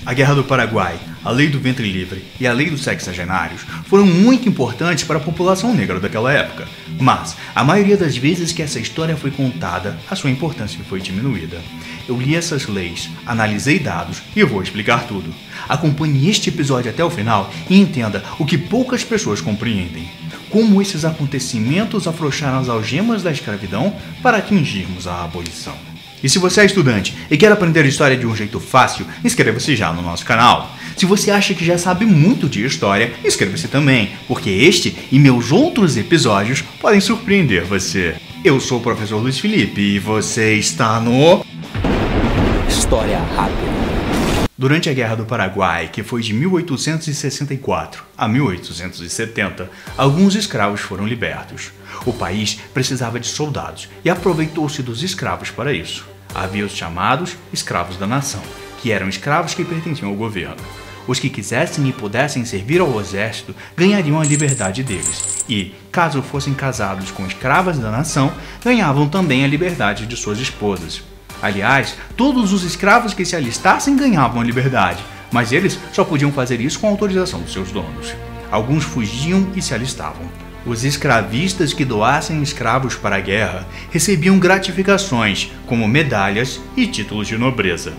A Guerra do Paraguai, a Lei do Ventre Livre e a Lei dos Sexagenários foram muito importantes para a população negra daquela época, mas a maioria das vezes que essa história foi contada, a sua importância foi diminuída. Eu li essas leis, analisei dados e eu vou explicar tudo. Acompanhe este episódio até o final e entenda o que poucas pessoas compreendem. Como esses acontecimentos afrouxaram as algemas da escravidão para atingirmos a abolição. E se você é estudante e quer aprender história de um jeito fácil, inscreva-se já no nosso canal. Se você acha que já sabe muito de história, inscreva-se também, porque este e meus outros episódios podem surpreender você. Eu sou o professor Luiz Felipe e você está no... História Rápida. Durante a Guerra do Paraguai, que foi de 1864 a 1870, alguns escravos foram libertos. O país precisava de soldados e aproveitou-se dos escravos para isso. Havia os chamados escravos da nação, que eram escravos que pertenciam ao governo. Os que quisessem e pudessem servir ao exército ganhariam a liberdade deles e, caso fossem casados com escravas da nação, ganhavam também a liberdade de suas esposas. Aliás, todos os escravos que se alistassem ganhavam a liberdade, mas eles só podiam fazer isso com a autorização dos seus donos. Alguns fugiam e se alistavam. Os escravistas que doassem escravos para a guerra recebiam gratificações, como medalhas e títulos de nobreza.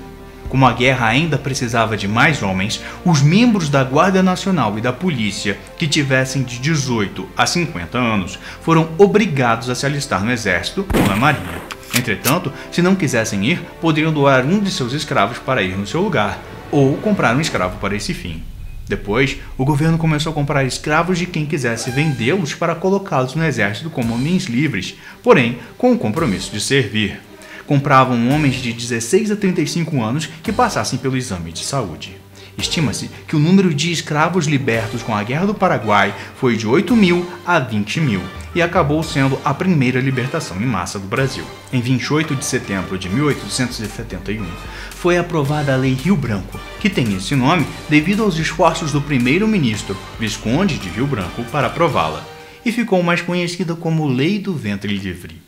Como a guerra ainda precisava de mais homens, os membros da Guarda Nacional e da Polícia que tivessem de 18 a 50 anos foram obrigados a se alistar no Exército ou na Marinha. Entretanto, se não quisessem ir, poderiam doar um de seus escravos para ir no seu lugar, ou comprar um escravo para esse fim. Depois, o governo começou a comprar escravos de quem quisesse vendê-los para colocá-los no exército como homens livres, porém com o compromisso de servir. Compravam homens de 16 a 35 anos que passassem pelo exame de saúde. Estima-se que o número de escravos libertos com a Guerra do Paraguai foi de 8.000 a 20.000 e acabou sendo a primeira libertação em massa do Brasil. Em 28 de setembro de 1871, foi aprovada a Lei Rio Branco, que tem esse nome devido aos esforços do primeiro-ministro, Visconde de Rio Branco, para aprová-la, e ficou mais conhecida como Lei do Ventre Livre.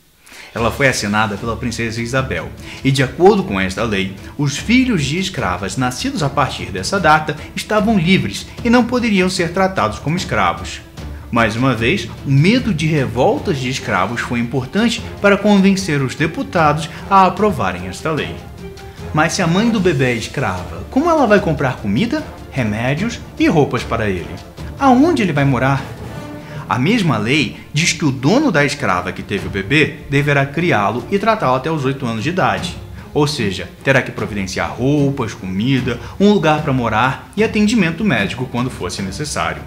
Ela foi assinada pela princesa Isabel, e de acordo com esta lei, os filhos de escravas nascidos a partir dessa data estavam livres e não poderiam ser tratados como escravos. Mais uma vez, o medo de revoltas de escravos foi importante para convencer os deputados a aprovarem esta lei. Mas se a mãe do bebê é escrava, como ela vai comprar comida, remédios e roupas para ele? Aonde ele vai morar? A mesma lei diz que o dono da escrava que teve o bebê deverá criá-lo e tratá-lo até os 8 anos de idade. Ou seja, terá que providenciar roupas, comida, um lugar para morar e atendimento médico quando fosse necessário.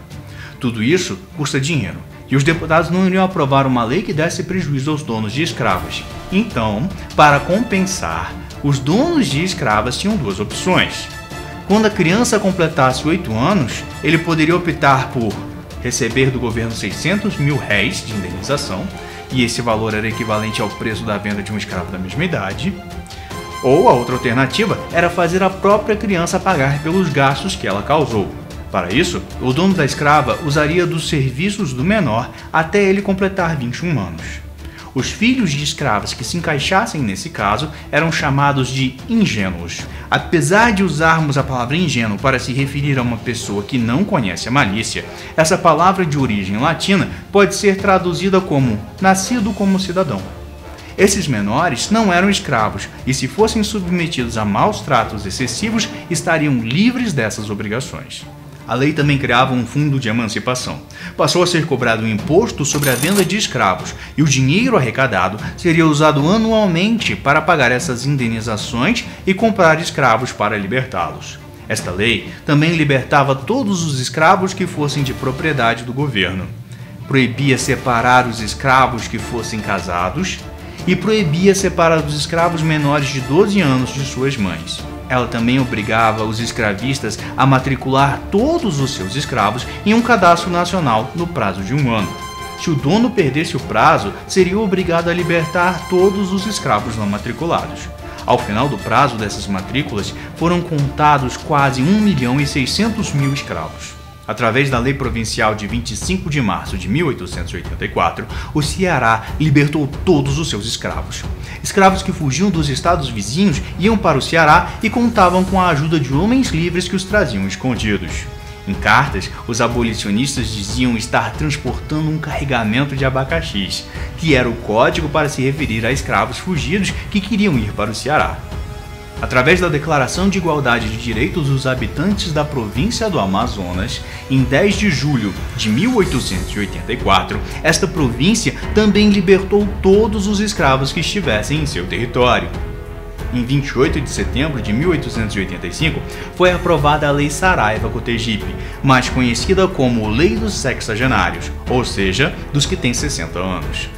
Tudo isso custa dinheiro, e os deputados não iriam aprovar uma lei que desse prejuízo aos donos de escravas. Então, para compensar, os donos de escravas tinham duas opções. Quando a criança completasse 8 anos, ele poderia optar por receber do governo 600 mil réis de indenização, e esse valor era equivalente ao preço da venda de um escravo da mesma idade. Ou a outra alternativa era fazer a própria criança pagar pelos gastos que ela causou. Para isso, o dono da escrava usaria dos serviços do menor até ele completar 21 anos. Os filhos de escravas que se encaixassem nesse caso eram chamados de ingênuos. Apesar de usarmos a palavra ingênuo para se referir a uma pessoa que não conhece a malícia, essa palavra de origem latina pode ser traduzida como nascido como cidadão. Esses menores não eram escravos e, se fossem submetidos a maus tratos excessivos, estariam livres dessas obrigações. A lei também criava um fundo de emancipação. Passou a ser cobrado um imposto sobre a venda de escravos e o dinheiro arrecadado seria usado anualmente para pagar essas indenizações e comprar escravos para libertá-los. Esta lei também libertava todos os escravos que fossem de propriedade do governo. Proibia separar os escravos que fossem casados e proibia separar os escravos menores de 12 anos de suas mães. Ela também obrigava os escravistas a matricular todos os seus escravos em um cadastro nacional no prazo de 1 ano. Se o dono perdesse o prazo, seria obrigado a libertar todos os escravos não matriculados. Ao final do prazo dessas matrículas, foram contados quase 1.600.000 escravos. Através da Lei Provincial de 25 de março de 1884, o Ceará libertou todos os seus escravos. Escravos que fugiam dos estados vizinhos iam para o Ceará e contavam com a ajuda de homens livres que os traziam escondidos. Em cartas, os abolicionistas diziam estar transportando um carregamento de abacaxis, que era o código para se referir a escravos fugidos que queriam ir para o Ceará. Através da Declaração de Igualdade de Direitos dos Habitantes da Província do Amazonas, em 10 de julho de 1884, esta província também libertou todos os escravos que estivessem em seu território. Em 28 de setembro de 1885, foi aprovada a Lei Saraiva-Cotegipe, mais conhecida como Lei dos Sexagenários, ou seja, dos que têm 60 anos.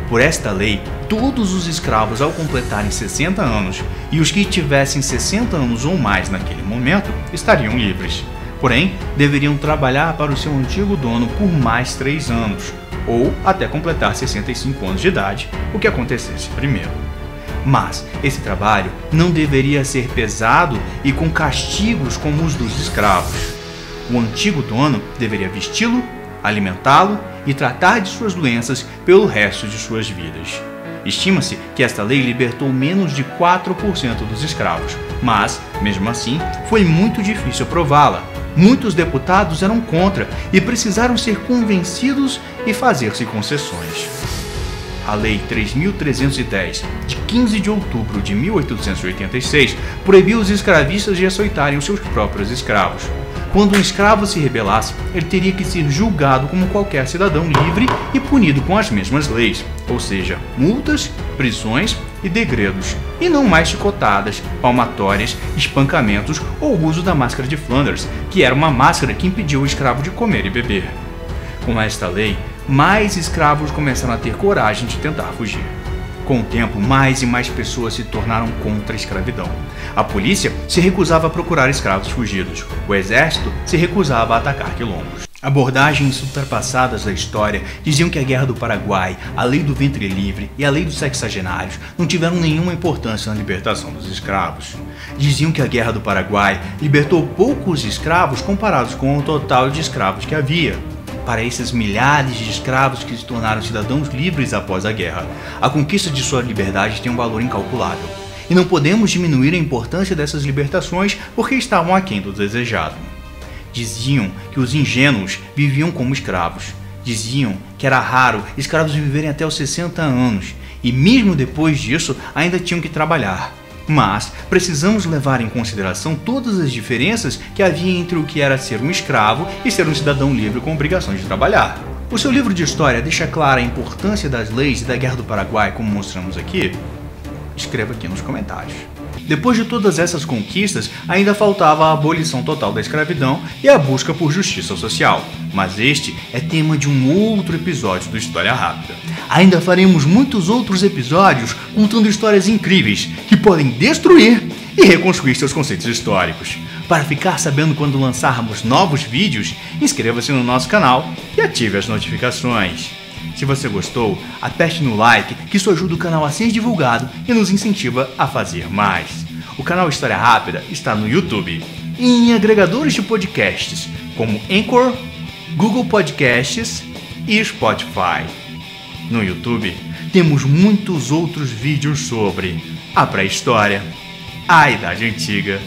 Por esta lei, todos os escravos ao completarem 60 anos e os que tivessem 60 anos ou mais naquele momento estariam livres. Porém, deveriam trabalhar para o seu antigo dono por mais 3 anos, ou até completar 65 anos de idade, o que acontecesse primeiro. Mas esse trabalho não deveria ser pesado e com castigos como os dos escravos. O antigo dono deveria vesti-lo, alimentá-lo e tratar de suas doenças pelo resto de suas vidas. Estima-se que esta lei libertou menos de 4% dos escravos, mas, mesmo assim, foi muito difícil aprová-la. Muitos deputados eram contra e precisaram ser convencidos e fazer-se concessões. A Lei 3.310, de 15 de outubro de 1886, proibiu os escravistas de açoitarem os seus próprios escravos. Quando um escravo se rebelasse, ele teria que ser julgado como qualquer cidadão livre e punido com as mesmas leis, ou seja, multas, prisões e degredos, e não mais chicotadas, palmatórias, espancamentos ou o uso da máscara de Flanders, que era uma máscara que impedia o escravo de comer e beber. Com esta lei, mais escravos começaram a ter coragem de tentar fugir. Com o tempo, mais e mais pessoas se tornaram contra a escravidão. A polícia se recusava a procurar escravos fugidos. O exército se recusava a atacar quilombos. Abordagens ultrapassadas da história diziam que a Guerra do Paraguai, a Lei do Ventre Livre e a Lei dos Sexagenários não tiveram nenhuma importância na libertação dos escravos. Diziam que a Guerra do Paraguai libertou poucos escravos comparados com o total de escravos que havia. Para esses milhares de escravos que se tornaram cidadãos livres após a guerra, a conquista de sua liberdade tem um valor incalculável. E não podemos diminuir a importância dessas libertações porque estavam aquém do desejado. Diziam que os ingênuos viviam como escravos. Diziam que era raro escravos viverem até os 60 anos e mesmo depois disso ainda tinham que trabalhar. Mas precisamos levar em consideração todas as diferenças que havia entre o que era ser um escravo e ser um cidadão livre com obrigações de trabalhar. O seu livro de história deixa clara a importância das leis e da Guerra do Paraguai, como mostramos aqui? Escreva aqui nos comentários. Depois de todas essas conquistas, ainda faltava a abolição total da escravidão e a busca por justiça social. Mas este é tema de um outro episódio do História Rápida. Ainda faremos muitos outros episódios contando histórias incríveis que podem destruir e reconstruir seus conceitos históricos. Para ficar sabendo quando lançarmos novos vídeos, inscreva-se no nosso canal e ative as notificações. Se você gostou, aperte no like, que isso ajuda o canal a ser divulgado e nos incentiva a fazer mais. O canal História Rápida está no YouTube e em agregadores de podcasts como Anchor, Google Podcasts e Spotify. No YouTube temos muitos outros vídeos sobre a pré-história, a Idade Antiga,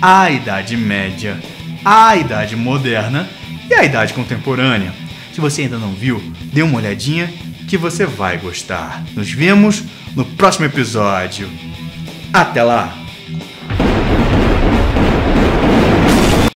a Idade Média, a Idade Moderna e a Idade Contemporânea. Se você ainda não viu, dê uma olhadinha que você vai gostar. Nos vemos no próximo episódio. Até lá!